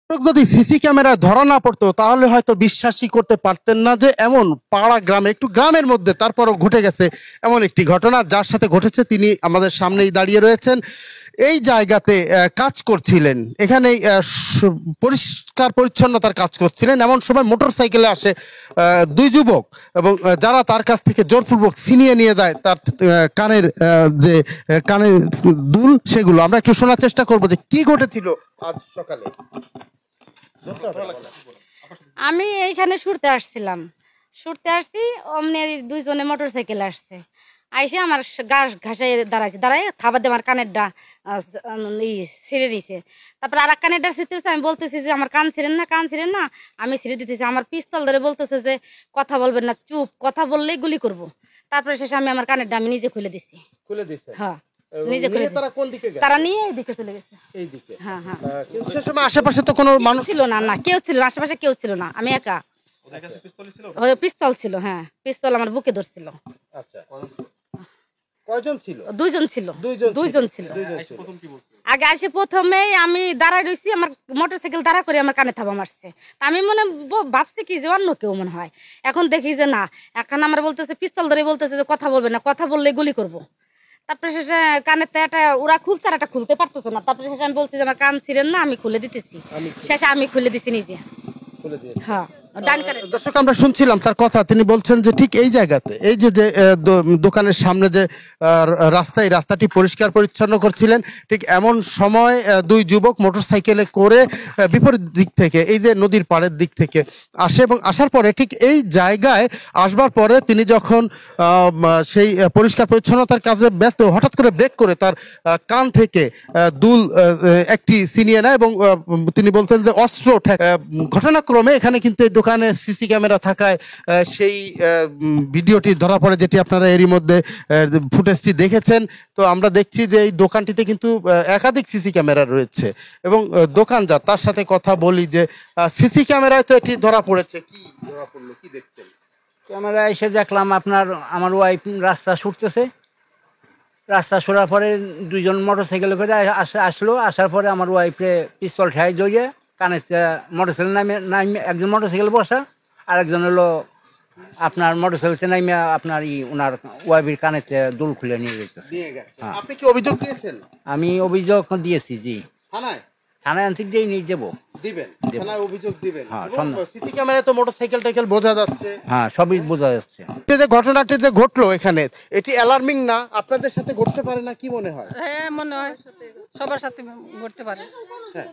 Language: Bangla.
যদি সিসি ক্যামেরায় ধরা না পড়তো তাহলে হয়তো বিশ্বাসই করতে পারতেন না যে এমন পাড়া গ্রামে, একটু গ্রামের মধ্যে তারপরও ঘটে গেছে এমন একটি ঘটনা। যার সাথে ঘটেছে তিনি আমাদের সামনেই দাঁড়িয়ে রয়েছেন। এই জায়গাতে কাজ করছিলেন, এখানে পরিষ্কার পরিচ্ছন্নতার কাজ করছিলেন, এমন সময় মোটর সাইকেলে আসে দুই যুবক এবং যারা তার কাছ থেকে জোরপূর্বক ছিনিয়ে নিয়ে যায় তার কানের যে কানের দুল, সেগুলো আমরা একটু শোনার চেষ্টা করবো যে কি ঘটেছিল আজ সকালে। আমি এইখানে শুরতে আসছি অমনি দুইজনে মোটর সাইকেল আসছে, আইসে আমার ঘাসায় দাঁড়াইছে, দাঁড়াই থাবা দিয়ে আমার কানেরটা ছিঁড়ে নিছে। তারপর আর এক কানেরটা ছিঁড়তেছে, আমি বলতেছি যে আমার কান ছিঁড়েন না, আমি ছিঁড়ে দিতেছি। আমার পিস্তল ধরে বলতেছে যে কথা বলবেন না, চুপ, কথা বললেই গুলি করব। তারপরে শেষে আমি আমার কানেরটা আমি নিজে খুলে দিছি। হ্যাঁ, নিজে খুলে তারা নিয়ে এইদিকে চলে গেছে। হ্যাঁ হ্যাঁ, সে সময় আশেপাশে তো কোনো মানুষ ছিল না, কেউ ছিল না, আশেপাশে কেউ ছিল না, আমি একা। পিস্তল ছিল, হ্যাঁ, পিস্তল আমার বুকে ধরছিল। আচ্ছা, কয়জন ছিল? দুইজন ছিল। আগে আসে প্রথমেই আমি দাঁড়ায় রয়েছি, আমার মোটরসাইকেল দাঁড়া করে আমার কানে থাবা মারছে। আমি ভাবছি কি যে অন্য কেউ মনে হয়, এখন দেখি যে না, এখন আমার বলতেছে, পিস্তল ধরে বলতেছে যে কথা বলবে না, কথা বললে গুলি করব। তারপরে শেষে কানের একটা ওরা খুলছে আর একটা খুলতে পারতেছে না। তারপরে শেষে আমি বলছি যে আমার কান ছিঁড়েন না, আমি খুলে দিতেছি। শেষে আমি খুলে দিছি নিজে। হ্যাঁ, দর্শক আমরা শুনছিলাম তার কথা, তিনি বলছেন যে ঠিক এই জায়গাতে, এই যে দোকানের সামনে যে রাস্তাটি পরিষ্কার পরিচ্ছন্ন করছিলেন, ঠিক এমন সময় দুই যুবক মোটরসাইকেলে করে বিপরীত দিক থেকে, এই যে নদীর পাড়ের দিক থেকে আসে এবং আসার পরে ঠিক এই জায়গায় আসবার পরে তিনি যখন সেই পরিষ্কার পরিচ্ছন্নতার কাজে ব্যস্ত, হঠাৎ করে ব্রেক করে তার কান থেকে দুল একটি ছিনিয়ে নেয় এবং তিনি বলছেন যে অস্ত্র। ঘটনাক্রমে এখানে কিন্তু এই দোকানে সিসি ক্যামেরা থাকায় সেই ভিডিওটি ধরা পড়ে, যেটি আপনারা এরই মধ্যে ফুটেজটি দেখেছেন। তো আমরা দেখছি যে এই দোকানটিতে কিন্তু একাধিক সিসি ক্যামেরা রয়েছে এবং দোকানদার, তার সাথে কথা বলি যে সিসি ক্যামেরায় তো এটি ধরা পড়েছে, কি ধরা পড়লো, কি দেখছেন? ক্যামেরায় এসে দেখলাম আমার ওয়াইফ রাস্তা ছুটতেছে, রাস্তা সরার পরে দুইজন মোটর সাইকেলে করে আসার পরে আমার ওয়াইফে পিস্তল ঠাই জড়িয়ে কানে মোটরসাইকেল নামে একজন মোটরসাইকেল বসা, আর একজন হলো আপনার মোটরসাইকেল নামে আপনার ওনার ওয়াইফের কানেতে দুল খুলে নিয়ে গেছে। আপনি কি অভিযোগ দিয়েছেন? আমি অভিযোগ দিয়েছি, জি। থানায় আনতে দিয়ে নিয়ে যাবো, দিবেন, থানায় অভিযোগ দিবেন। হ্যাঁ, সিসি ক্যামেরায় তো মোটরসাইকেল বোঝা যাচ্ছে। হ্যাঁ, সবই বোঝা যাচ্ছে। যে ঘটনাটি যে ঘটলো এখানে, এটি অ্যালার্মিং না? আপনাদের সাথে ঘটতে পারে না, কি মনে হয়? হ্যাঁ, মনে হয় সবার সাথে ঘটতে পারে। হ্যাঁ।